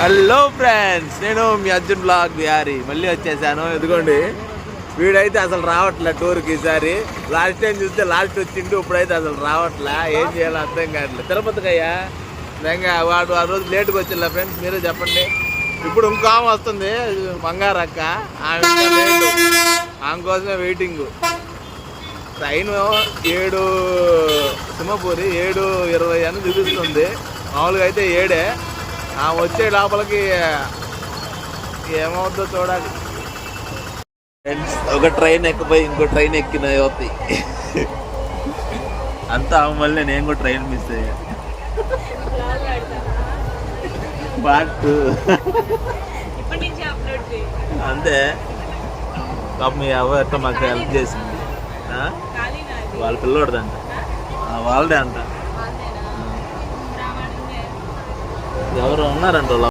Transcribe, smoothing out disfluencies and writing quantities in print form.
Hello friends, నేను మీ Arjun blog Bihari మళ్ళీ వచ్చేసాను. ఎదుగోండి, వీడైతే అసలు రావట్లే టూర్కి. ఈసారి లాస్ట్ టైం చూస్తే లాస్ట్ వచ్చిండు, ఇప్పుడైతే అసలు రావట్లే. ఏం చేయాలో అర్థం కావట్లేదు. తిరుపతికి అయ్యా నిజంగా వాడు ఆ రోజు లేట్గా వచ్చిందా ఫ్రెండ్స్, మీరే చెప్పండి. ఇప్పుడు ఇంకో ఆమె వస్తుంది, బంగారక్క. ఆమె ఇంకా లేటు, ఆమె కోసమే వెయిటింగ్. ట్రైన్ 7 సింహపూరి 7:20 అని చూపిస్తుంది. మామూలుగా అయితే 7. వచ్చే లోపలికి ఏమవుతుందో చూడాలి. ఒక ట్రైన్ ఎక్కిపోయి ఇంకో ట్రైన్ ఎక్కిన యువతి అంతా మళ్ళీ నేను కూడా ట్రైన్ మిస్ అయ్యా. పార్ట్ అంతే. పాపం ఎవరు మాకు హెల్ప్ చేసింది, వాళ్ళ పిల్లోడిదంట, వాళ్ళదే అంట. ఎవరు ఉన్నారంట.